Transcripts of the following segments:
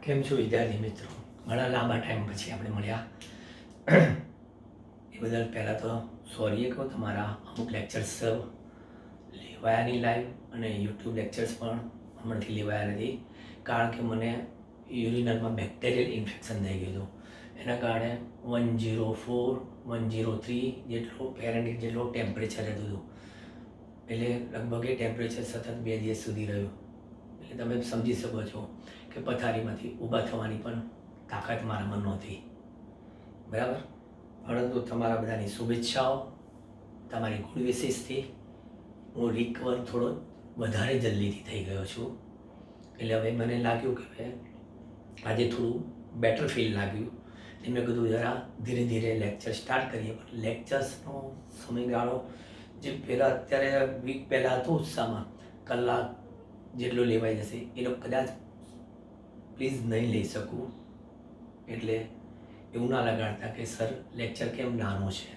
કેમ છો વિદ્યાર્થી મિત્રો? ઘણા લાંબા ટાઈમ પછી આપણે મળ્યા. એ બદલ પહેલાં તો સોરી કહું, તમારા અમુક લેક્ચર્સ લેવાયા નહીં લાઈવ, અને યુટ્યુબ લેક્ચર્સ પણ હમણાંથી લેવાયા નથી, કારણ કે મને યુરિનલમાં બેક્ટેરિયલ ઇન્ફેક્શન થઈ ગયું હતું. એના કારણે 104 103 જેટલો ફેરનહીટ જેટલો ટેમ્પરેચર રહેતું હતું. એટલે લગભગ એ ટેમ્પરેચર સતત 2 દિવસ સુધી રહ્યું. એટલે તમે સમજી શકો છો કે પથારીમાંથી ઊભા થવાની પણ તાકાત મારામાં નહોતી. બરાબર? પરંતુ તમારા બધાની શુભેચ્છાઓ, તમારી ગુડ વિશેષથી હું રિકવર થોડો વધારે જલ્દીથી થઈ ગયો છું. એટલે હવે મને લાગ્યું કે આજે થોડું બેટર ફીલ લાગ્યું. એટલે મેં કીધું જરા ધીરે ધીરે લેક્ચર સ્ટાર્ટ કરીએ. પણ લેક્ચર્સનો સમયગાળો જે પહેલાં અત્યારે વીક પહેલાં હતો ઉત્સાહમાં કલાક જેટલો લેવાઈ જશે, એ લોકો કદાચ પ્લીઝ નહીં લઈ શકું. એટલે એવું ના લગાડતા કે સર લેક્ચર કેમ નાનો છે,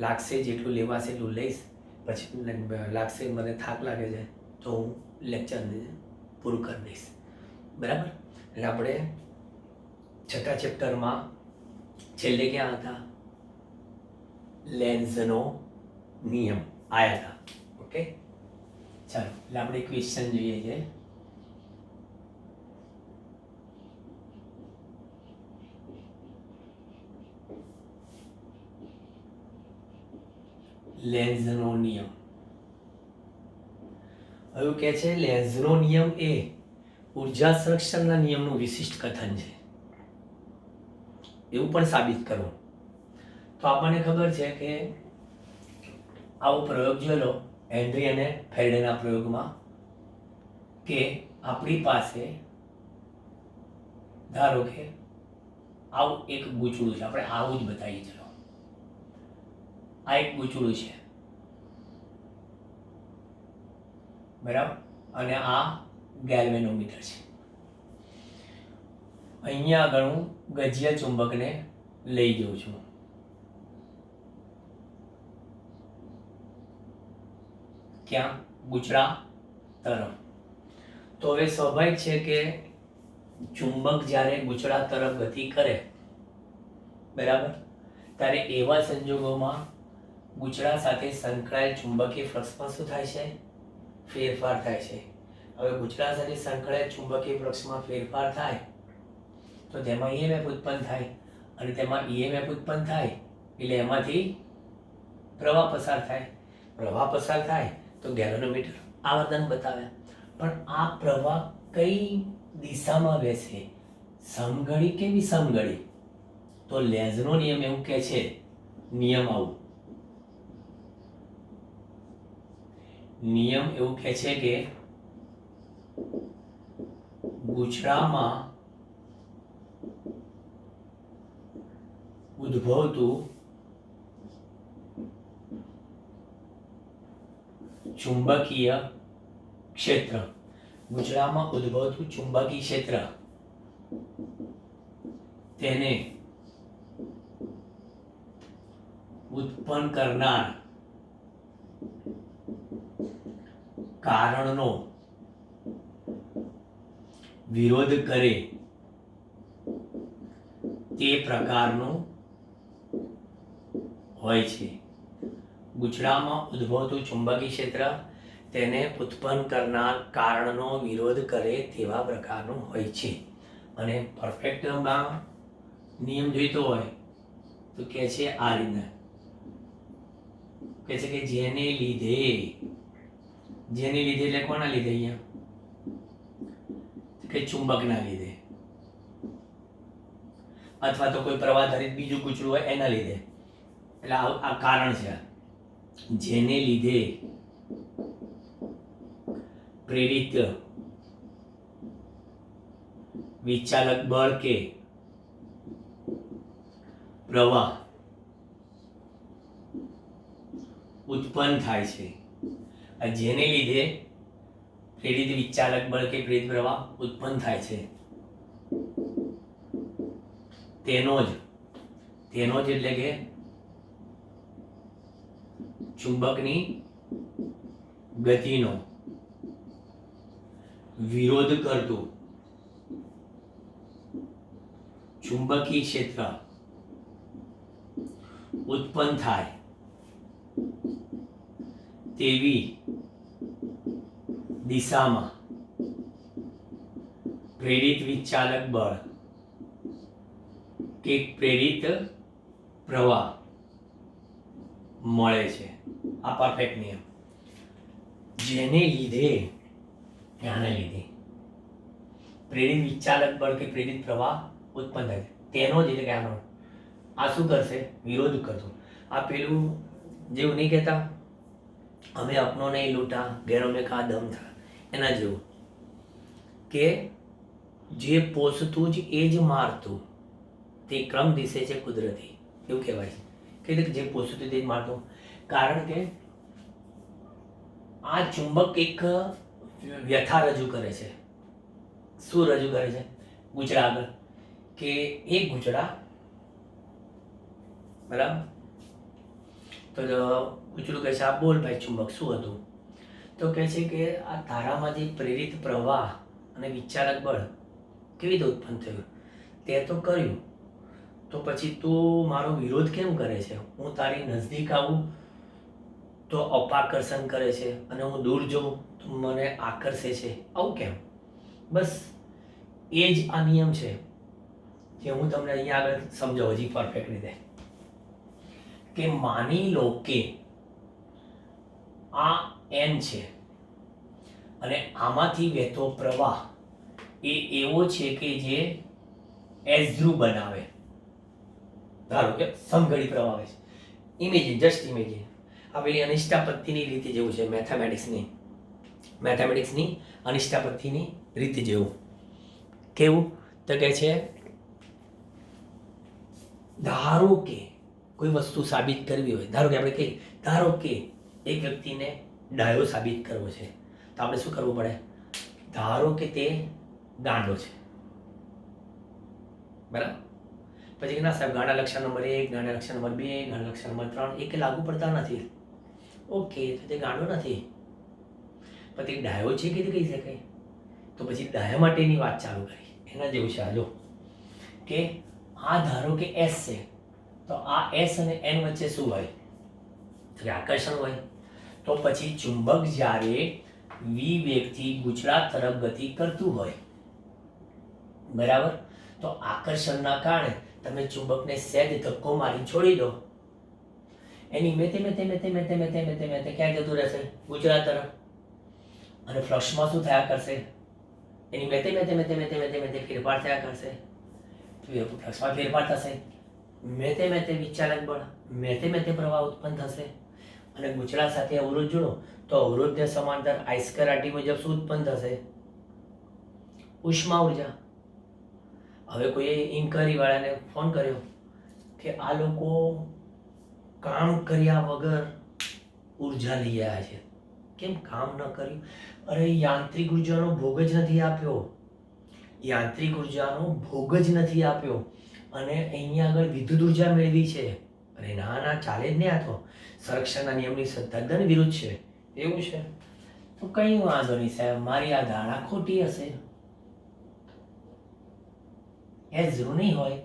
લાગશે જેટલું લેવાશે એટલું લઈશ, પછી લાગશે મને થાક લાગે છે તો હું લેક્ચરને પૂરું કરી દઈશ. બરાબર? એટલે આપણે છઠ્ઠા ચેપ્ટરમાં છેલ્લે ક્યાં હતા? લેન્ઝનો નિયમ આવ્યા હતા. ઓકે, ચાલો એટલે આપણે ક્વેશ્ચન જોઈએ છે. લેન્ઝનો નિયમ. હવે કહે છે લેન્ઝનો નિયમ એ ઉર્જા સંરક્ષણના નિયમનું વિશિષ્ટ કથન છે, એવું પણ સાબિત કરો. તો આપણને ખબર છે કે આવો પ્રયોગ જોયેલો હેનરી અને ફેરેડેના પ્રયોગમાં, કે આપણી પાસે ધારો કે આવું એક ગૂંચળું છે. આપણે આવું જ બતાવીએ. ચલો, આ એક ગૂંચળું છે, બરાબર? અને આ ગેલ્વેનોમીટર છે. અહીંયા આગળ હું ગજિયા ચુંબકને લઈ જઉં છું. ક્યાં? ગૂંચળા તરફ. તો હવે સ્વાભાવિક છે કે ચુંબક જ્યારે ગૂંચળા તરફ ગતિ કરે, બરાબર, ત્યારે એવા સંજોગોમાં ગૂંચળા સાથે સંકળાયેલ ચુંબકીય ફ્લક્સમાં શું થાય છે? ફેરફાર થાય છે. હવે ગૂંચળા સાથે સંકળાયેલ ચુંબકીય ફ્લક્સમાં ફેરફાર થાય તો તેમાં EMF ઉત્પન્ન થાય, અને તેમાં EMF ઉત્પન્ન થાય એટલે એમાંથી પ્રવાહ પસાર થાય. પ્રવાહ પસાર થાય તો ગેલ્વેનોમીટર આવર્તન બતાવે. પણ આ પ્રવાહ કઈ દિશામાં વહેશે? સમઘડી કે વિષમઘડી? તો લેન્ઝનો નિયમ એવું કહે છે, નિયમ એવું કહે છે કે ગૂંચળામાં ઉદ્ભવતું ચુંબકીય ક્ષેત્ર, ગૂંચળામાં ઉદ્ભવતું ચુંબકીય ક્ષેત્ર, તેને ઉત્પન્ન કરનાર કારણનો વિરોધ કરે તે પ્રકારનું હોય છે. ગૂંચળામાં ઉદ્ભવતું ચુંબકીય ક્ષેત્ર તેને ઉત્પન્ન કરનાર કારણનો વિરોધ કરે તેવા પ્રકારનું હોય છે. અને પરફેક્ટમાં નિયમ જોઈતો હોય તો કહે છે આ રીતના, કહે છે કે જેને લીધે એટલે કોના લીધે? અહીંયા કે ચુંબકના લીધે, અથવા તો કોઈ પ્રવાહધારિત બીજું ગૂંચળું હોય એના લીધે. એટલે આ કારણ છે. જેને લીધે પ્રેરિત વિચાલક બળ કે પ્રવાહ ઉત્પન્ન થાય છે. જેને લીધે પ્રેરિત વિચાલક બળ કે પ્રેરિત પ્રવાહ ઉત્પન્ન થાય છે, તેનો જ એટલે કે ચુંબકની ગતિનો વિરોધ કરતું ચુંબકીય ક્ષેત્ર ઉત્પન્ન થાય તેવી દિશામાં પ્રેરિત વિચાલક બળ કે પ્રેરિત પ્રવાહ મળે છે. આ પરફેક્ટ નિયમ. જેને લીધે પ્રેરિત વિચાલક બળ કે પ્રેરિત પ્રવાહ ઉત્પન્ન થાય છે તેનો જ એટલે કે આનો આ શું કરશે? વિરોધ કરશે. આ પેલું જેવું નહીં કહેતા અમે અપનો નહીં લૂંટા ઘેરો મેં ખા દમ થા, એના જેવું કે જે પોષતું જ એ જ મારતું, તે ક્રમ દિશે છે કુદરતી, એવું કહેવાય છે કે જે પોષતું તે જ મારતું. કારણ કે આ ચુંબક એક વ્યથા રજૂ કરે છે. શું રજૂ કરે છે? ગુચડા આગળ કે એક ગુચડા બરાબર, તો ગુચડું કહે છે આ બોલ ભાઈ ચુંબક શું હતું? તો કહે છે કે આ તારામાંથી પ્રેરિત પ્રવાહ અને વિચાલક બળ કેવી રીતે ઉત્પન્ન થયું? તે તો કર્યું, તો પછી તું મારો વિરોધ કેમ કરે છે? હું તારી નજદીક આવું તો અપાકર્ષણ કરે છે, અને હું દૂર જાઉં તો મને આકર્ષે છે. આવું કેમ? બસ એ જ આ નિયમ છે જે હું તમને અહીંયા આગળ સમજાવું હજી પરફેક્ટ રીતે. કે માની લો કે આ એન છે અને આમાંથી વહેતો પ્રવાહ એ એવો છે કે જે એસ ધ્રુવ બનાવે. ધારો કે સમઘડી પ્રવાહ આવે છે. Imagine, just imagine. આ પેલી અનિષ્ટાપત્તિની રીતે જેવું છે, મેથેમેટિક્સની અનિષ્ટાપત્તિની રીતે જેવું. કેવું? તો કહે છે ધારો કે કોઈ વસ્તુ સાબિત કરવી હોય, ધારો કે આપણે કહીએ ધારો કે એક વ્યક્તિને ડાયો સાબિત કરવો છે, તો આપણે શું કરવું પડે? ધારો કે તે ગાંડો છે, બરાબર? પછી કે ના સાહેબ ગાંડા લક્ષણ નંબર 1, ગાંડા લક્ષણ નંબર 2, ગાંડા લક્ષણ નંબર 3 એક લાગુ પડતા નથી. ઓકે, તો તે ગાંડો નથી, પણ તે ડાયો છે કે કહી શકાય? તો પછી ડાયા માટેની વાત ચાલુ કરી. એના જેવું છે. આ જો કે આ ધારો કે એસ છે, તો આ એસ અને એન વચ્ચે શું હોય? તો કે આકર્ષણ હોય. તો પછી ચુંબક જ્યારે વી વેગથી ગુચડા તરફ ગતિ કરતું હોય, બરાબર, તો આકર્ષણના કારણે તમે ચુંબકને સહેજ ધક્કો મારી છોડી દો, એની મેતે ક્યાં જતું રહેશે? ગુચડા તરફ. અને ફ્લક્સમાં શું થયા કરશે? એની મેતે ફેરફાર થયા કરશે. ફ્લક્સમાં ફેરફાર થશે, મેતે વિચાલક બળ, મેતે પ્રવાહ ઉત્પન્ન થશે. અને ગુચડા સાથે અવરોધ જોડો તો અવરોધને સમાંતર આઈસ્કરાટી મુજબ શું ઉત્પન્ન થશે? ઉષ્મા ઉર્જા. હવે કોઈએ ઇન્કવાયરી વાળાને ફોન કર્યો કે આ લોકો કામ કર્યા વગર ઉર્જા લઈ આવ્યા છે. કેમ કામ ન કર્યું? અરે યાંત્રિક ઉર્જાનો ભોગ જ નથી આપ્યો, યાંત્રિક ઉર્જાનો ભોગ જ નથી આપ્યો અને અહીંયા આગળ વિદ્યુત ઉર્જા મેળવી છે. અરે ના ચાલે જ નહીં, આ તો સંરક્ષણના નિયમની તદ્દન વિરુદ્ધ છે. એવું છે તો કંઈ વાંધો નહીં સાહેબ, મારી આ ધારણા ખોટી હશે. એસ ધ્રુવ નહીં હોય,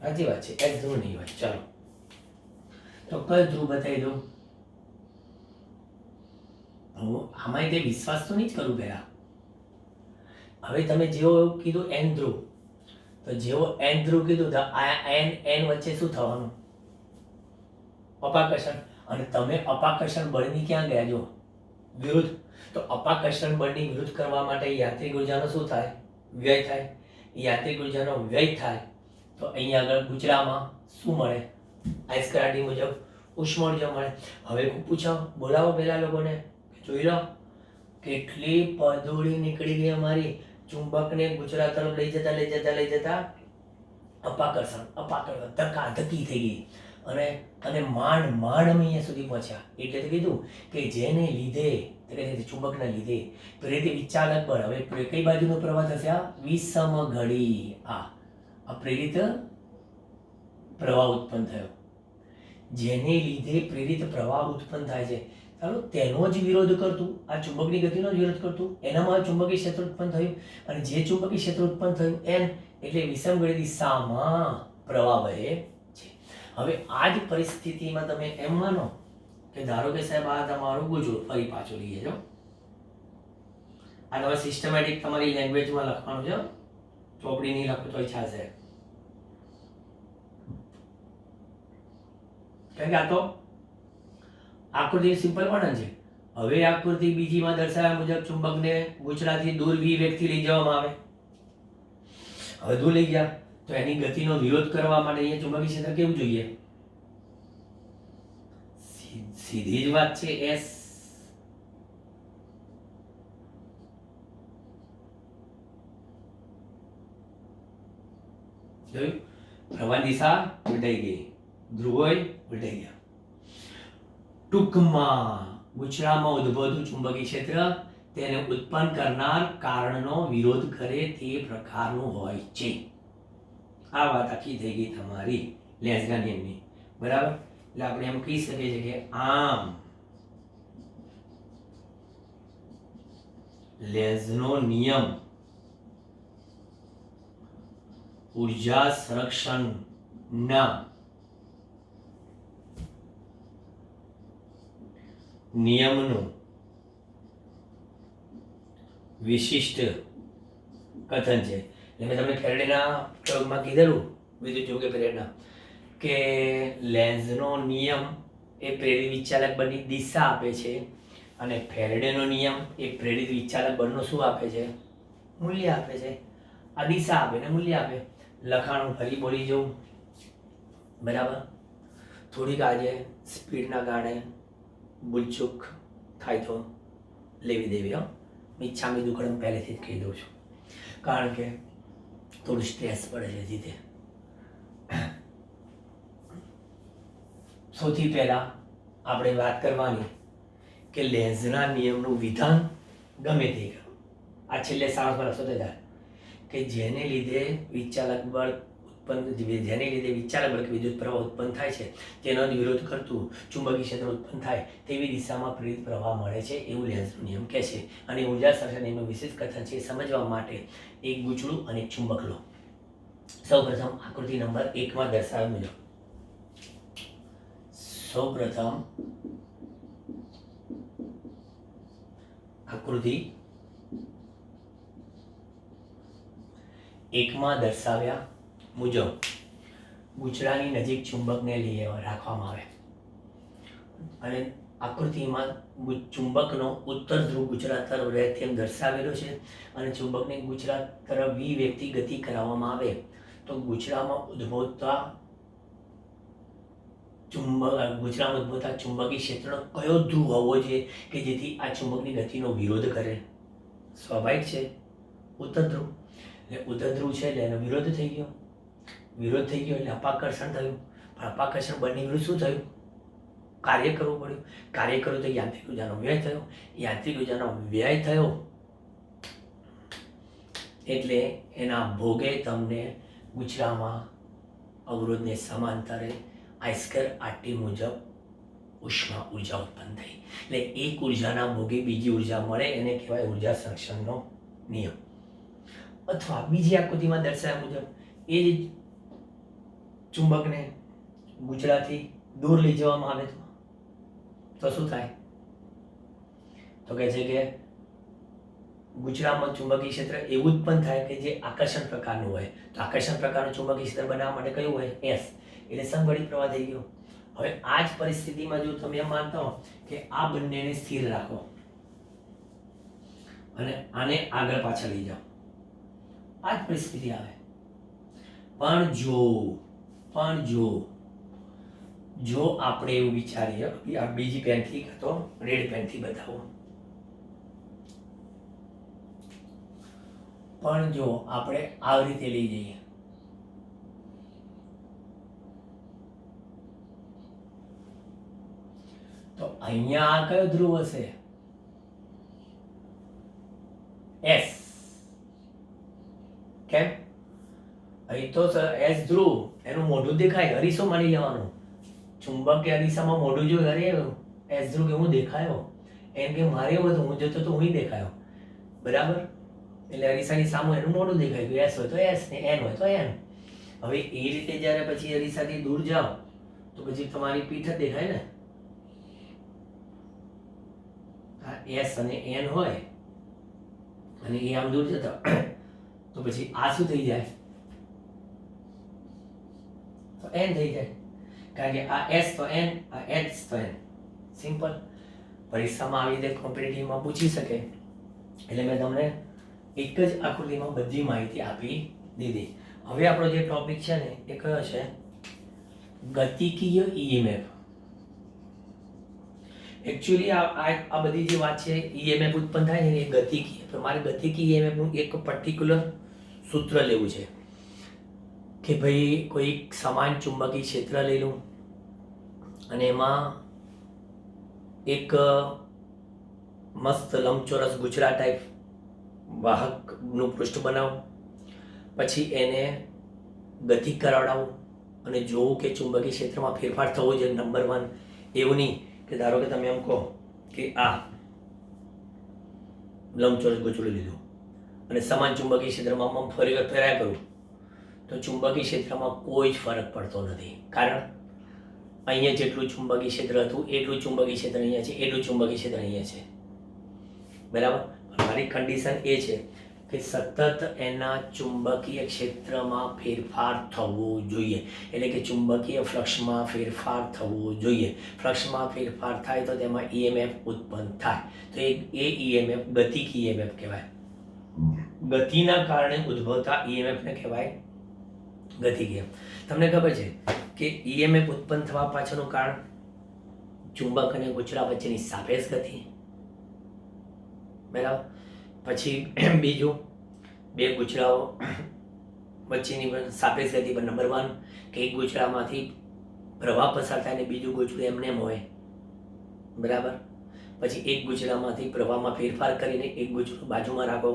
સાચી વાત છે, એસ ધ્રુવ નહીં હોય. ચાલો તો કયો ધ્રુવ બતાવી દઉં? આમાં તે વિશ્વાસ તો નહીં જ કરું પહેલા. હવે તમે જેવો એવું કીધું એન ધ્રુવ, તો જેવો એન ધ્રુવ કીધું તો આ એન વચ્ચે શું થવાનું? અપાકર્ષણ. અને તમે અપાકર્ષણ બળની ક્યાં ગયા? જો વિરુદ્ધ. તો અપાકર્ષણ બળની વિરુદ્ધ કરવા માટે યાંત્રિક ઉર્જાનો શું થાય? વ્યય થાય. યાંત્રિક ઉર્જાનો વ્યય થાય તો અહીંયા આગળ ગુચડામાં શું મળે? આઈસ્કરાટી મુજબ ઉષ્મા ઉર્જા મળે. હવે પૂછો, બોલાવો પેલા લોકોને, જોઈ લો કેટલી પદોળી નીકળી ગઈ અમારી. ચુંબકને ગુચડા તરફ લઈ જતા અપાકર્ષણ ધક્કી થઈ ગઈ અને માંડ અમે અહીંયા સુધી પહોંચ્યા. એટલે કીધું કે જેને લીધે ચુંબકના લીધે પ્રેરિત વિચાલક બળ. હવે કઈ બાજુનો પ્રવાહ થશે? આ વિષમઘડી. આ પ્રેરિત પ્રવાહ ઉત્પન્ન થયો, જેને લીધે પ્રેરિત પ્રવાહ ઉત્પન્ન થાય છે. ચાલો તેનો જ વિરોધ કરતું, આ ચુંબકની ગતિનો જ વિરોધ કરતું, એનામાં ચુંબકીય ક્ષેત્ર ઉત્પન્ન થયું, અને જે ચુંબકીય ક્ષેત્ર ઉત્પન્ન થયું એમ એટલે વિષમગળી દિશામાં પ્રવાહ વહે છે. હવે આ જ પરિસ્થિતિમાં તમે એમ માનો કે ધારો કે સાહેબ આ તમારું ગુજરું, ફરી પાછું લઈએ જો, આ તમારે સિસ્ટમેટિક તમારી લેંગ્વેજમાં લખવાનું છે, ચોપડી નહીં લખો તોય ચાલશે, કારણ કે આ તો આકૃતિ સિમ્પલ વર્ણન છે. હવે આકૃતિ બીજીમાં દર્શાવ્યા મુજબ ચુંબકને ગૂંચળાથી દૂર v વેગથી લઈ જવામાં આવે. હવે દૂર લઈ ગયા તો એની ગતિનો વિરોધ કરવા માટે અહીંયા ચુંબકીય ક્ષેત્ર કેવું જોઈએ? સીધી જ વાત છે, s. જોયું? પ્રવાહ દિશા ઉલટાઈ ગઈ, ધ્રુવોય ઉલટાઈ ગયા. ટૂંકમાં ગૂંચળામાં ઉદ્ભવતું ચુંબકીય ક્ષેત્ર તેને ઉત્પન્ન કરનાર કારણનો વિરોધ કરે તે પ્રકારનું હોય છે. આ વાત આખી થઈ ગઈ તમારી લેન્ઝના નિયમની, બરાબર? એટલે આપણે એમ કહી શકીએ છીએ કે આમ લેન્ઝનો નિયમ ઉર્જા સંરક્ષણના નિયમનું વિશિષ્ટ કથન છે. એટલે મેં તમને ફેરેડેના પ્રયોગમાં કીધેલું વિદ્યુત ચુંબકીય પ્રેરણા કે લેન્ઝનો નિયમ એ પ્રેરિત વિચાલક બળની દિશા આપે છે, અને ફેરેડેનો નિયમ એ પ્રેરિત વિચાલક બળનું શું આપે છે? મૂલ્ય આપે છે. આ દિશા આપે ને મૂલ્ય આપે. લખાણ ફરી બોલી જવું, બરાબર? થોડીક આજે સ્પીડના કારણે ભૂલચૂક થાય તો લેવી દેવી, હો. ઈચ્છામી દુકડમ પહેલેથી જ કહી દઉં છું, કારણ કે થોડું સ્ટ્રેસ પડે છે જીતે. સૌથી પહેલા આપણે વાત કરવાની કે લેન્ઝના નિયમનું વિધાન ગમે તે, આ છેલ્લે સાણસમાં લખશો તો થાય કે જેને લીધે વિચાલક બળ ઉત્પન્ન, જેને લીધે વિચાલક બળ કે વિદ્યુત પ્રવાહ ઉત્પન્ન થાય છે તેનો જ વિરોધ કરતું ચુંબકીય ક્ષેત્ર ઉત્પન્ન થાય તેવી દિશામાં પ્રેરિત પ્રવાહ મળે છે, એવું લેન્ઝનો નિયમ કહે છે. અને ઉર્જા સંરક્ષણ નિયમનું વિશેષ કથન છે. સમજવા માટે એક ગૂંચળું અને એક ચુંબક લો. સૌપ્રથમ આકૃતિ નંબર 1 માં દર્શાવ્યા મુજબ, સૌપ્રથમ આકૃતિ 1 માં દર્શાવ્યા મુજબ ગૂંચળાની નજીક ચુંબકને લઈ રાખવામાં આવે, અને આકૃતિમાં ચુંબકનો ઉત્તર ધ્રુવ ગૂંચળા તરફ રહે તેમ દર્શાવેલો છે, અને ચુંબકને ગૂંચળા તરફ v વેગથી ગતિ કરાવવામાં આવે તો ગૂંચળામાં ઉદ્ભવતા ચુંબકીય ક્ષેત્રનો કયો ધ્રુવ હોવો જોઈએ કે જેથી આ ચુંબકની ગતિનો વિરોધ કરે? સ્વાભાવિક છે, ઉત્તર ધ્રુવ. એટલે ઉત્તર ધ્રુવ છે એટલે એનો વિરોધ થઈ ગયો, વિરોધ થઈ ગયો એટલે અપાકર્ષણ થયું, પણ અપાકર્ષણ બળની વિરુદ્ધ શું થયું? કાર્ય કરવું પડ્યું. કાર્ય કર્યું તો યાંત્રિક ઉર્જાનો વ્યય થયો, યાંત્રિક ઉર્જાનો વ્યય થયો એટલે એના ભોગે તમને ગૂંચળામાં અવરોધને સમાંતરે I²RT મુજબ ઉષ્મા ઉર્જા ઉત્પન્ન થઈ. એટલે એક ઉર્જાના ભોગે બીજી ઉર્જા મળે એને કહેવાય ઉર્જા સંરક્ષણનો નિયમ. અથવા બીજી આકૃતિમાં દર્શાવ્યા મુજબ એ જ ચુંબકને ગૂંચળાથી દૂર લઈ જવામાં આવે તો શું થાય? તો કહે છે કે ગૂંચળામાં ચુંબકીય ક્ષેત્ર એવું ઉત્પન્ન થાય કે જે આકર્ષણ પ્રકારનું હોય. તો આકર્ષણ પ્રકારનું ચુંબકીય ક્ષેત્ર બનાવવા માટે કયું હોય? S. એટલે સમગળી પ્રવાહ થઈ ગયો. હવે આ જ પરિસ્થિતિમાં જો તમે એમ માનતા હો કે આ બંનેને સ્થિર રાખો અને આને આગળ પાછળ લઈ જાઓ, આ જ પરિસ્થિતિ આવે. પણ જો આપણે એવું વિચારીએ, આ બીજી પેનથી તો રેડ પેનથી બતાવો, પણ જો આપણે આવી રીતે લઈ જઈએ તો અહીંયા આ કયો ધ્રુવ હશે? S. કેમ? અહીં તો S ધ્રુવ, એનું મોઢું દેખાય, અરીસો માની લેવાનું. ચુંબક કે અરીસામાં મોઢું જો હરે એસ ધ્રુવ કે હું દેખાયો, એન કે મારે એવું હતું, હું જતો તો હું દેખાયો, બરાબર. એટલે અરીસાની સામે એનું મોઢું દેખાય ગયું, એસ હોય તો એસ ને એન હોય તો એન. હવે એ રીતે જ્યારે પછી અરીસાથી દૂર જાઓ તો પછી તમારી પીઠ જ દેખાય ને. આ એસ અને એન હોય અને એ આમ દૂર જતા તો પછી આ શું થઈ જાય? તો એન થઈ જાય, કારણ કે આ એસ તો એન, આ એસ તો એન. સિમ્પલ. પરીક્ષામાં આવી રીતે કોમ્પિટિટિવમાં પૂછી શકે એટલે મેં તમને એક જ આકૃતિમાં બધી માહિતી આપી દીધી. હવે આપણો જે ટોપિક છે ને એ કયો છે? ગતિકીય ઈએમએફ. એકચ્યુઅલી આ બધી જે વાત છે ઈએમએફ ઉત્પન્ન થાય છે ને એ ગતિકીય. તો મારે ગતિકીય ઈએમએફનું એક પર્ટિક્યુલર સૂત્ર લેવું છે કે ભાઈ કોઈ સમાન ચુંબકીય ક્ષેત્ર લઈ લઉં અને એમાં એક મસ્ત લંબચોરસ ગુચરા ટાઈપ વાહકનું પૃષ્ઠ બનાવું, પછી એને ગતિ કરાવડાવું અને જોવું કે ચુંબકીય ક્ષેત્રમાં ફેરફાર થવો જોઈએ. નંબર 1 એવું નહીં કે ધારો કે તમે એમ કહો કે આ લંબચોરસ ગુચડું લીધું અને સમાન ચુંબકીય ક્ષેત્રમાં ફેરાય કરું તો ચુંબકીય ક્ષેત્રમાં કોઈ જ ફરક પડતો નથી. કારણ અહીંયા જેટલું ચુંબકીય ક્ષેત્ર હતું એટલું ચુંબકીય ક્ષેત્ર અહીંયા છે, એટલું ચુંબકીય ક્ષેત્ર અહીંયા છે, બરાબર. મારી કન્ડિશન એ છે કે સતત એના ચુંબકીય ક્ષેત્રમાં ફેરફાર થવો જોઈએ, એટલે કે ચુંબકીય ફ્લક્સમાં ફેરફાર થવો જોઈએ. ફ્લક્સમાં ફેરફાર થાય તો તેમાં ઈએમએફ ઉત્પન્ન થાય, તો એ ઈએમએફ ગતિકીય ઈએમએફ કહેવાય. ગતિના કારણે ઉદ્ભવતા ઈએમએફને કહેવાય ગતિકીય. તમને ખબર છે કે ઈએમએફ ઉત્પન્ન થવા પાછળનું કારણ ચુંબક અને ગુચરા વચ્ચેની સાપેક્ષ ગતિ, બરાબર. પછી બીજું, બે ગુચરાઓ વચ્ચેની સાપેક્ષ ગતિ પર નંબર 1 કે એક ગુચરામાંથી પ્રવાહ પસાર થાય ને બીજું ગુચરું એમને એમ હોય, બરાબર. પછી એક ગુચરામાંથી પ્રવાહમાં ફેરફાર કરીને એક ગુચરું બાજુમાં રાખો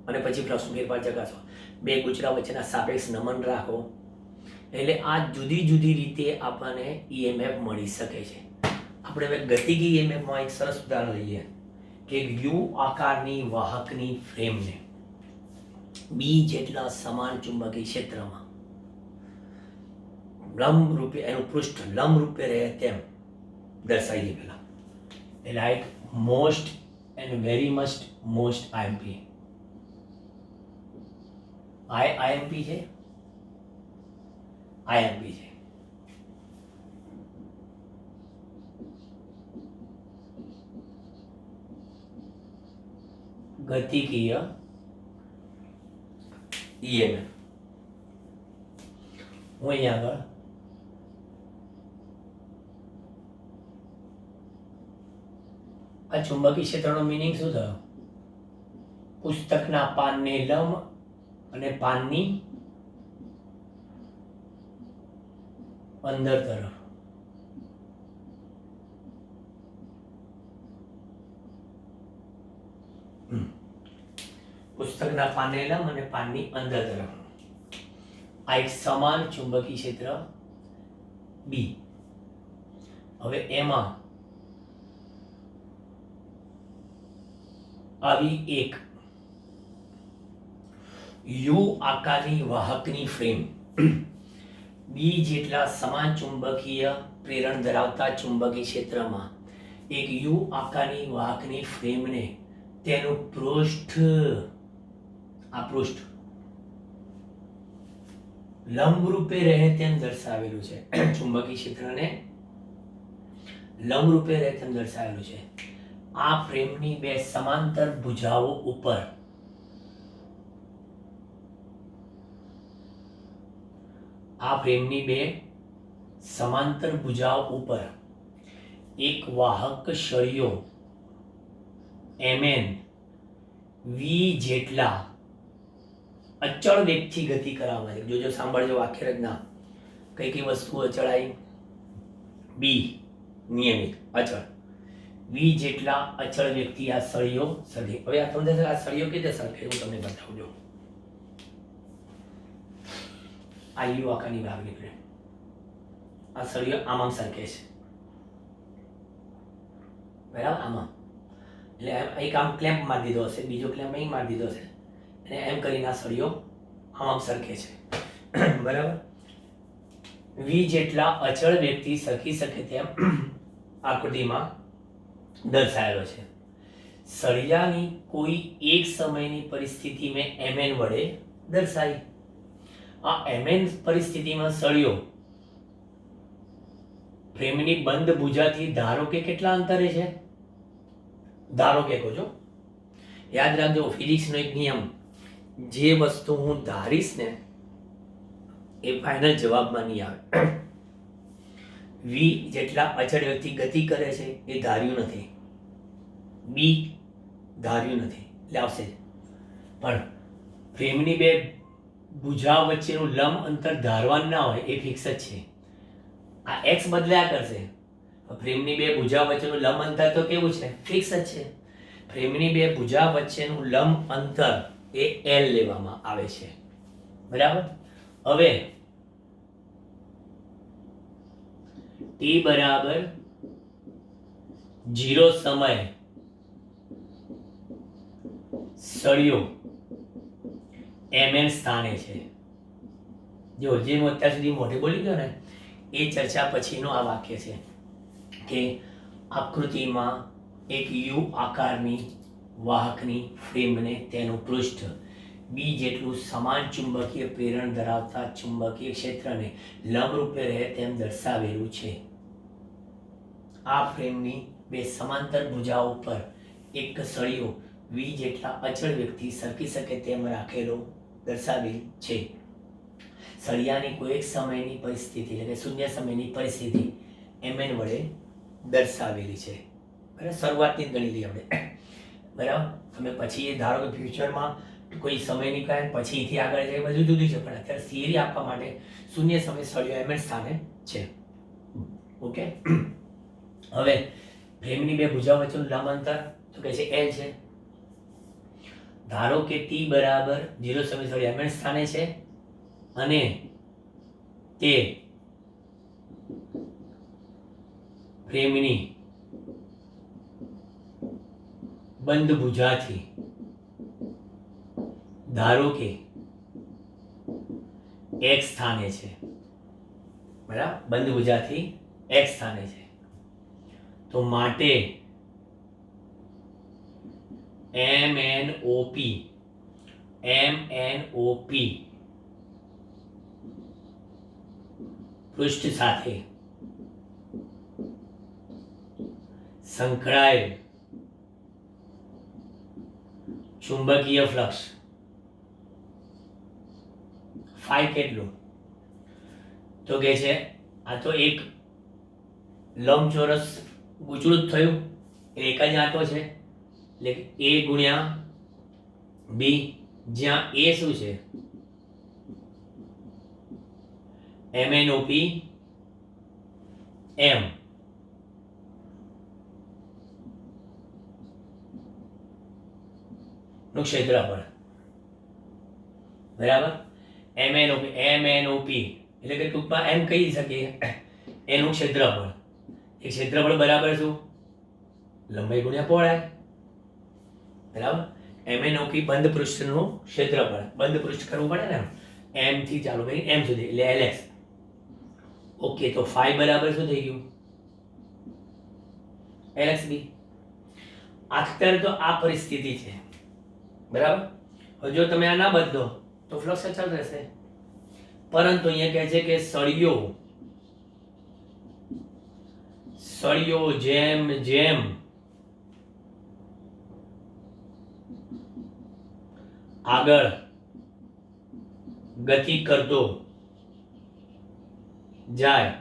અને પછી ફ્લક્સનો ફેરફાર ચકાસો. બે ગુચરા વચ્ચેના સાપેક્ષ નમન રાખો. એટલે આ જુદી જુદી રીતે આપણને ઈએમએફ મળી શકે છે. આપણે હવે ગતિકીય ઈએમએફમાં એક સરસ ઉદાહરણ લઈએ કે યુ આકારની વાહકની ફ્રેમને બી જેટલા સમાન ચુંબકીય ક્ષેત્રમાં લંબ રૂપે, એનું પૃષ્ઠ લંબ રૂપે રહે તેમ દર્શાવી દે પેલા. એટલે આ એક most and very most IMP. IMP છે, આઈએમપી છે. ગતિકીય ઈએમએફ. હું અહીંયા આગળ આ ચુંબકીય ક્ષેત્રનો મિનિંગ શું થયો? પુસ્તકના પાનને લંબ અને પાનની અંદર તરફ. પુસ્તકના પાનને લંબ અને પાનની અંદર તરફ. આ એક સમાન ચુંબકીય ક્ષેત્ર બી. હવે એમાં આવી એક યુ આકારની વાહકની ફ્રેમ બી જેટલા સમાન ચુંબકીય પ્રેરણ ધરાવતા ચુંબકીય ક્ષેત્રમાં એક યુ આકારની વાહકની ફ્રેમને તેનું પૃષ્ઠ, આ પૃષ્ઠ લંબરૂપે રહે તેમ દર્શાવેલું છે. ચુંબકીય ક્ષેત્રને લંબરૂપે રહે તેમ દર્શાવેલું છે. આ ફ્રેમની બે સમાંતર ભુજાઓ ઉપર ઉપર એક વાહક સળિયો Mn v જેટલા અચળ વેગથી ગતિ કરાવવામાં આવે. જોજો, સાંભળજો વાક્ય રચના. કઈ વસ્તુ અચળાઈ? બી નિયમિત અચળ, વી જેટલા અચળ વેગથી આ સળિયો સળગે. હવે આ તમને આ સળિયો કેવી રીતે સળગે હું તમને બતાવું છું. આ યુ આકારની વાહકની ફ્રેમ, આ સળિયો આમ સરકે છે, બરાબર, આમાં એટલે એક આમ ક્લેમ્પ મારી દીધો હશે, બીજો ક્લેમ્પ અહીં મારી દીધો છે, અને એમ કરીને આ સળિયો આમ સરખે છે. બરાબર. વી જેટલા અચળ વ્યક્તિ સરકી શકે તેમ આકૃતિમાં દર્શાવેલો છે. સળિયાની કોઈ એક સમયની પરિસ્થિતિ મેં mn વડે દર્શાવી. આ mn પરિસ્થિતિમાં સળિયો ફ્રેમની બંધ ભુજાથી ધારો કે કેટલા અંતરે છે? ધારો કે કહો છો, યાદ રાખજો ફિઝિક્સનો એક નિયમ, જે વસ્તુ હું ધારીશ ને એ ફાઇનલ જવાબમાં નહીં આવે. વી જેટલા અચળ વ્યક્તિ ગતિ કરે છે એ ધાર્યું નથી, બી ધાર્યું નથી એટલે આવશે જ. પણ ફ્રેમની બે ભુજા વચ્ચેનું લંબ અંતર ધારવાનું ના હોય એ ફિક્સ જ છે. આ એક્સ બદલાયા કરશે, ફ્રેમની બે ભુજા વચ્ચેનું લંબ અંતર તો કેવું છે? ફિક્સ જ છે. ફ્રેમની બે ભુજા વચ્ચેનું લંબ અંતર એ એલ લેવામાં આવે છે. બરાબર. હવે ટી બરાબર 0 સમય સળિયો mn સ્થાને છે. જો જે હું અત્યાર સુધી મોઢે બોલી ગયો ને એ ચર્ચા પછીનો આ વાક્ય છે કે આકૃતિમાં એક યુ આકારની વાહકની ફ્રેમને તેનું પૃષ્ઠ બી જેટલું સમાન ચુંબકીય પ્રેરણ ધરાવતા ચુંબકીય ક્ષેત્રને લંબરૂપે રહે તેમ દર્શાવેલું છે. આ ફ્રેમની બે સમાંતર ભુજાઓ પર એક સળિયો વી જેટલા અચળ વ્યક્તિ સરકી શકે તેમ રાખેલો દર્શાવેલ છે. સળિયાની કોઈ એક સમયની પરિસ્થિતિ એટલે કે શૂન્ય સમયની પરિસ્થિતિ mn વડે દર્શાવેલી છે. બરાબર, શરૂઆતની જ ગણી લઈએ આપણે. બરાબર. તમે પછી એ ધારો કે ફ્યુચરમાં કોઈ સમયની કાંઈ પછીથી આગળ જાય બધું જુદું છે, પણ અત્યારે થિયરી આપવા માટે શૂન્ય સમય સળિયો mn સ્થાને છે. ઓકે. હવે ફ્રેમની બે ભુજા વચ્ચેનું લંબ અંતર તો કહે છે L છે. ધારો કે T બરાબર 0 સમય સળિયો mn સ્થાને છે અને તે ફ્રેમની બંધ ભુજાથી ધારો કે x સ્થાને છે. બરાબર, બંધ ભુજાથી x સ્થાને છે. તો માટે MNOP પૃષ્ઠ સાથે સંકળાયેલ ચુંબકીય ફ્લક્સ ફાઈ કેટલું? તો કે છે આ તો એક લંબચોરસ ગૂંચળું જ થયું, એક જ આંટો છે એટલે A ગુણ્યા B, જ્યાં A શું છે? MNOP M નું ક્ષેત્રફળ. બરાબર. MNOP એટલે કે ટૂંકમાં એમ કહી શકીએ એનું ક્ષેત્રફળ. એ ક્ષેત્રફળ બરાબર શું? લંબાઈ ગુણ્યા પહોળાઈ. બરાબર. MNOP બંધ પૃષ્ઠનું ક્ષેત્રફળ. બંધ પૃષ્ઠ કરવું પડે ને, M થી ચાલુ કરી M સુધી એટલે LX. ઓકે, તો ફાઈ બરાબર શું થઈ ગયું? LXB. અત્યારે તો આ પરિસ્થિતિ છે. બરાબર. હવે જો તમે આ ના બદલો તો ફ્લક્સ અચળ રહેશે, પરંતુ અહીંયા કહે છે કે સળિયો જેમ જેમ આગળ ગતિ કરતો જાય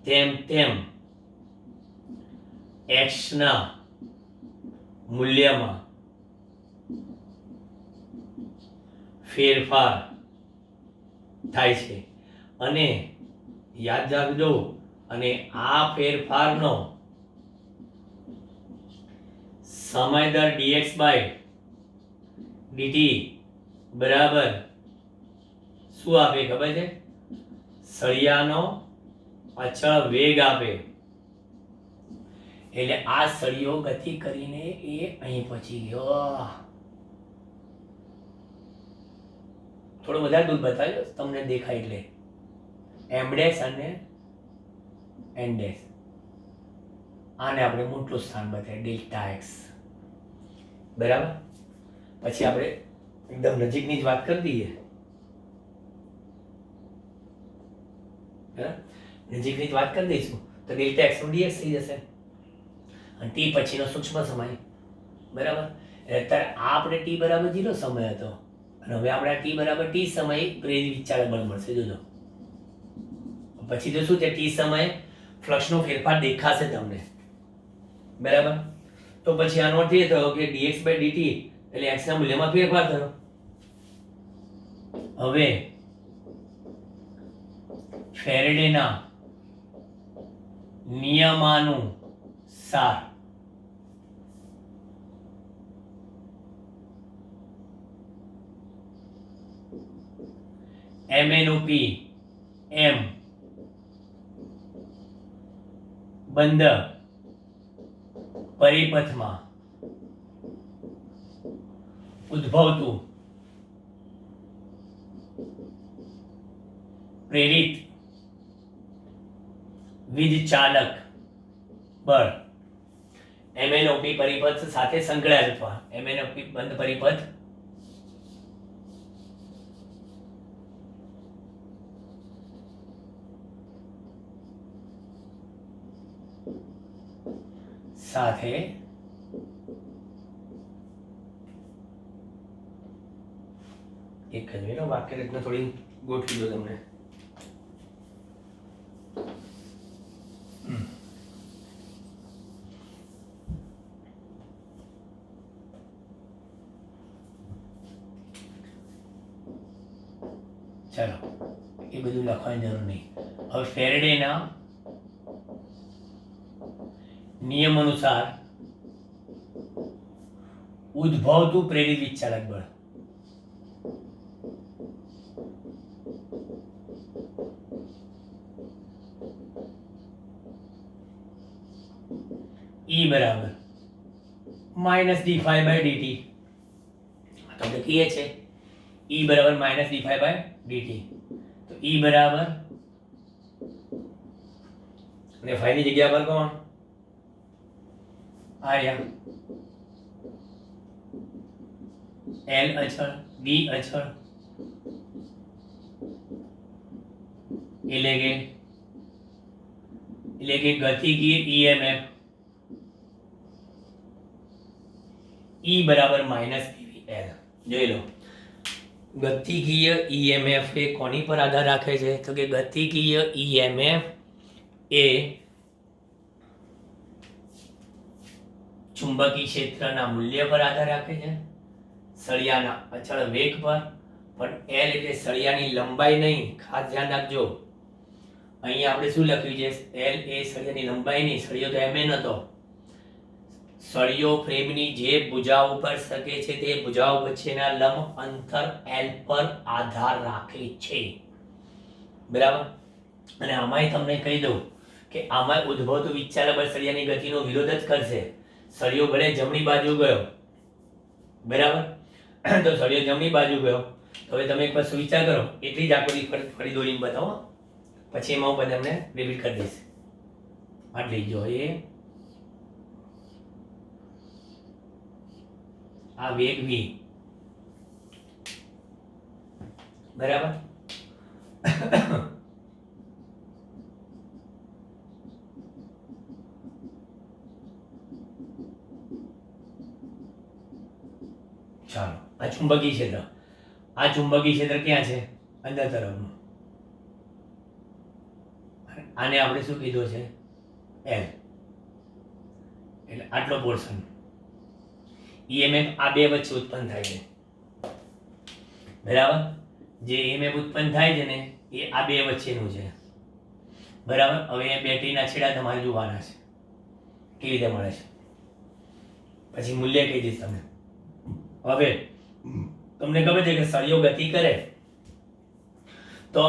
તેમ તેમ x ના મૂલ્યમાં ફેરફાર થાય છે. અને યાદ રાખજો, અને આ ફેરફારનો સમય દર dx બાય dt બરાબર શું આપે ખબર છે? સળિયાનો અચળ વેગ આપે. એટલે આ સળિયો ગતિ કરીને એ અહીં પહોંચી ગયો. થોડું વધારે દૂર બતાવ્યો તમને દેખાય એટલે એમ ડેશ અને એન ડેશ. આને આપણે મોટું સ્થાન બતાવીએ ડેલ્ટા એક્સ. બરાબર. પછી આપણે એકદમ નજીકની જ વાત કરી દઈએ. નજીકની જ વાત કરી દઈશું તો ડેલ્ટા એક્સ નું ડીએક્સ થઈ જશે અને ટી પછીનો સૂક્ષ્મ સમય. બરાબર. અત્યારે આ આપણે ટી બરાબર 0 સમય હતો અને હવે આપણે ટી બરાબર ટી સમય પ્રેરિત વિચારક બળ મળશે. જોજો પછી તો શું છે, ટી સમયે ફ્લક્સનો ફેરફાર દેખાશે તમને. બરાબર. તો પછી આનો અર્થ એ થયો કે dx/dt એટલે x ના મૂલ્યમાં ફેરફાર થયો. હવે ફેરેડેના નિયમાનુસાર MnOP M બંધ પરિપથમાં ઉદ્ભવતું પ્રેરિત વીજચાલક બળ MnOP પરિપથ સાથે સંકળાયેલ અથવા MnOP બંધ પરિપથ સાથે એક જ મિનિટ વાક્ય રચના થોડી ગોઠવી દો તમને. ચાલો એ બધું લખવાની જરૂર નહીં. હવે ફેરેડેના નિયમ અનુસાર ઉદ્ભવતું પ્રેરિત વિચાલક બળ E બરાબર -d∅/dt. તમને કહીએ છે E બરાબર -d∅/dt. તો E બરાબર અને ∅ ની જગ્યા પર કોણ? આર્યા. L અચળ, D અચળ, એટલે કે ગતિકીય EMF E બરાબર -dVL. જોઈ લો ગતિકીય EMF એ કોની પર આધાર રાખે છે? તો કે ગતિકીય EMF એ ચુંબકીય ક્ષેત્રના મૂલ્ય પર આધાર રાખે છે, સળિયાના અચળ વેગ પર. પણ L એટલે સળિયાની લંબાઈ નહીં, ખાસ ધ્યાન રાખજો. અહીંયા આપણે શું લખ્યું છે? L એ સળિયાની લંબાઈ નહીં, સળિયો તો Mn હતો. સળિયો ફ્રેમની જે ભુજાઓ ઉપર શકે છે તે ભુજાઓ વચ્ચેના લંબ અંતર L પર આધાર રાખે છે. બરાબર. અને આમાંય તમને કહી દઉં કે આમાં ઉદ્ભવતું વિચાલક બળ સળિયાની ગતિનો વિરોધ જ કરશે. સળિયો ભલે જમણી બાજુ ગયો, બરાબર, તો સળિયો જમણી બાજુ ગયો તો હવે તમે એક વાર વિચાર કરો, એટલી જ આકૃતિ ફરી દોરીને બતાવો, પછી એમાં હું તમને રિપીટ કરી દઈશ. આટલી જો એ આ વેગ v, બરાબર. ચાલો આ ચુંબકીય ક્ષેત્ર, આ ચુંબકીય ક્ષેત્ર ક્યાં છે? અંદર તરફનું. આને આપણે શું કીધું છે? L. એટલે આટલો પોર્શન. EMF આ બે વચ્ચે ઉત્પન્ન થાય છે, બરાબર. જે EMF ઉત્પન્ન થાય છે ને એ આ બે વચ્ચેનું છે, બરાબર. હવે એ બેટરીના છેડા તમારે જોવાના છે કેવી રીતે મળે છે, પછી મૂલ્ય કહી દઈશ તમને. હવે તમને ખબર છે કે સળિયો ગતિ કરે તો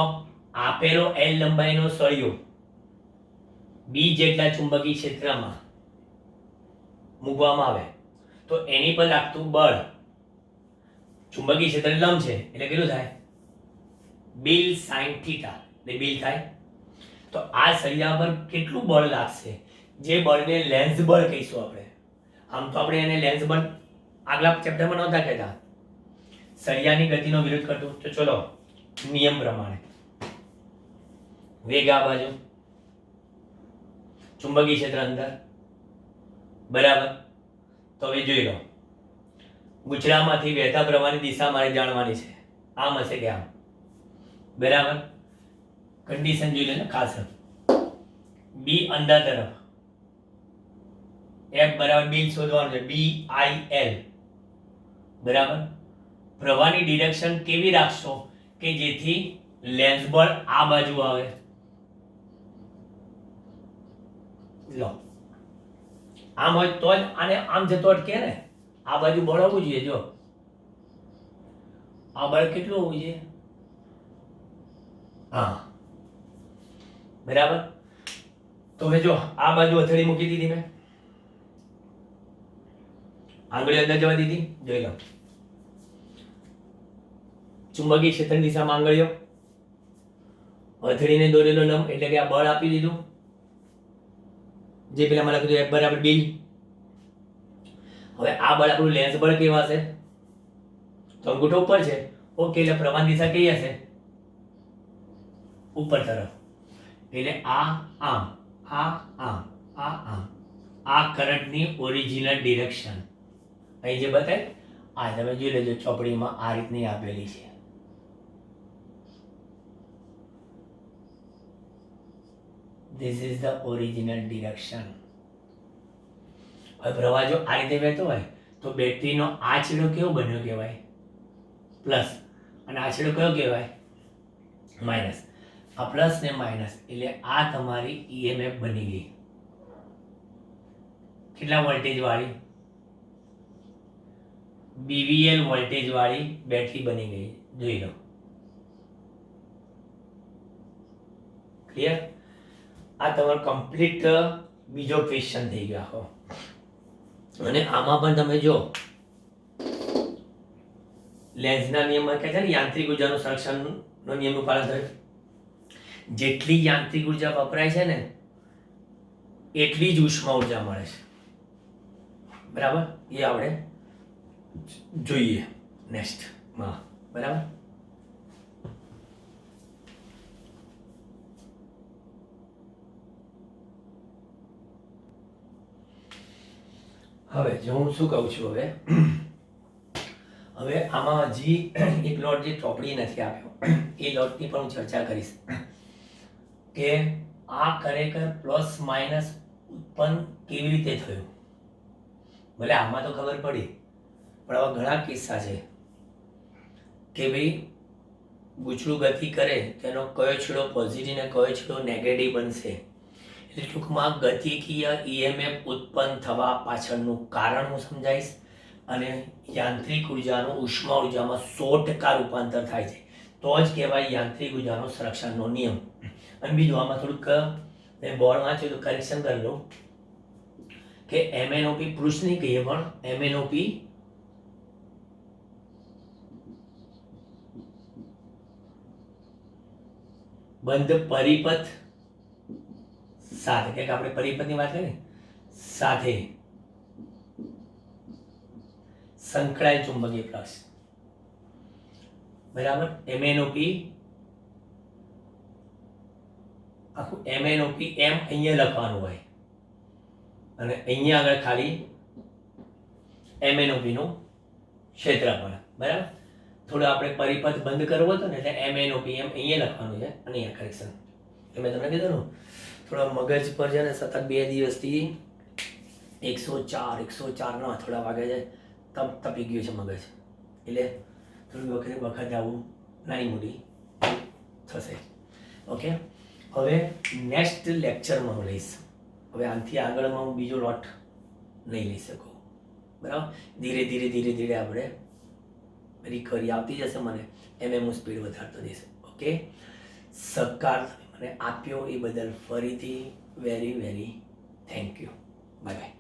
આપેલો L લંબાઈનો સળિયો B જેટલા ચુંબકીય ક્ષેત્રમાં મૂકવામાં આવે તો એની પર લાગતું બળ ચુંબકીય ક્ષેત્ર લંબ છે એટલે કેટલું થાય બિલ સાઇન થીટા એટલે બિલ થાય તો આ સળિયા પર કેટલું બળ લાગશે જે બળને લેન્સ બળ કહીશું આપણે આમ તો આપણે એને લેન્સ બળ આગલા ચેપ્ટરમાં નહોતા કહેતા સળિયાની ગતિનો વિરોધ કરતું તો ચલો નિયમ પ્રમાણે વેગ આ બાજુ ચુંબકીય ક્ષેત્ર અંદર બરાબર તો હવે જોઈ લો ગુચડામાંથી વહેતા પ્રવાહની દિશા મારે જાણવાની છે આમ હશે કે આમ બરાબર કન્ડિશન જોઈ લે ને ખાસ બી અંદર તરફ એફ બરાબર બિલ શોધવાનું છે BIL બરાબર પ્રવાહની ડિરેક્શન કેવી રાખશો કે જેથી લેન્સ બળ આ બાજુ આવે લો આમ હોય તો જ આને આમ જતો અટકે ને આ બાજુ બળ આવવું જોઈએ જો આ બળ કેટલું હોવું જોઈએ હા બરાબર તો હવે જો આ બાજુ હથેળી મૂકી દીધી મેં આંગળી અંદર જવા દીધી જોઈ લો ચુંબકીય ક્ષેત્રની દિશામાં આંગળીઓ હથેળીને દોરેલો લંબ એટલે કે આ બળ આપી દીધું જે પેલા મને કીધું F બરાબર બિલ હવે આ બળ આપણું લેન્સ બળ કેવા હશે તો અંગૂઠો ઉપર છે ઓકે એટલે પ્રવાહ દિશા કઈ હશે ઉપર તરફ એટલે આ આમ આ કરંટની ઓરિજિનલ ડિરેક્શન અહીં જે બતાય આ તમે જોઈ લેજો ચોપડીમાં આ રીતની આપેલી છે This is the original direction. હવે પ્રવાહ જો આ રીતે વહેતો હોય તો બેટરીનો આ છેડો કેવો બન્યો કહેવાય પ્લસ અને આ છેડો કયો કહેવાય માઇનસ આ પ્લસ ને માઇનસ એટલે આ તમારી EMF બની ગઈ કેટલા વોલ્ટેજ વાળી BVL વોલ્ટેજ વાળી બેટરી બની ગઈ જોઈ લો ક્લિયર આ તમારો કમ્પ્લીટ બીજો ક્વેશ્ચન થઈ ગયો આખો અને આમાં પણ તમે જો લેન્સના નિયમમાં કહે છે ને યાંત્રિક ઉર્જાનું સંરક્ષણનો નિયમનું પાલન થયું જેટલી યાંત્રિક ઉર્જા વપરાય છે ને એટલી જ ઉષ્મા ઉર્જા મળે છે બરાબર એ આપણે જોઈએ નેક્સ્ટમાં બરાબર હવે જો હું શું કહું છું હવે આમાં હજી એક લોટ જે ચોપડી નથી આપ્યો એ લોટની પણ હું ચર્ચા કરીશ કે આ ખરેખર પ્લસ માઇનસ ઉત્પન્ન કેવી રીતે થયું ભલે આમાં તો ખબર પડી પણ આવા ઘણા કિસ્સા છે કે ભાઈ ગુચડું ગતિ કરે તેનો કયો છેડો પોઝિટિવ ને કયો છેડો નેગેટિવ બનશે એટલે ટૂંકમાં ગતિકીય EMF ઉત્પન્ન થવા પાછળનું કારણ હું સમજાવીશ અને યાંત્રિક ઉર્જાનું ઉષ્મા ઉર્જામાં 100% રૂપાંતર થાય છે તો જ કહેવાય યાંત્રિક ઉર્જાનો સંરક્ષણનો નિયમ અને બીજું આમાં થોડુંક મેં બોર્ડ વાંચ્યું તો કરેક્શન કરી લઉં કે MNOP પૃષ્ઠ નહીં કહીએ પણ MNOP બંધ પરિપથ સાથે કે આપણે પરિપથની વાત કરીએ સાથે સંકળાયેલ ચુંબકીય ફ્લક્સ બરાબર MNOP આખું MNOP એમ અહીંયા લખવાનું હોય અને અહીંયા આગળ ખાલી MNOP નું ક્ષેત્રફળ બરાબર થોડું આપણે પરિપથ બંધ કરવો હતો ને એટલે MNOP એમ અહીંયા લખવાનું છે અને અહીંયા કરેક્શન મેં તમને કીધું ને થોડા મગજ પર છે ને સતત 2 દિવસથી 104 નો થોડા વાગે છે તપી ગયું છે મગજ એટલે થોડી વખત આવું નાની મોટી થશે ઓકે હવે નેક્સ્ટ લેક્ચરમાં હું લઈશ હવે આનાથી આગળમાં હું બીજો લોટ નહીં લઈ શકું બરાબર ધીરે ધીરે આપણે રિકવરી આવતી જશે મને એમ હું સ્પીડ વધારતો જઈશ ઓકે સહકાર મને આપ્યો એ બદલ ફરીથી very thank you bye bye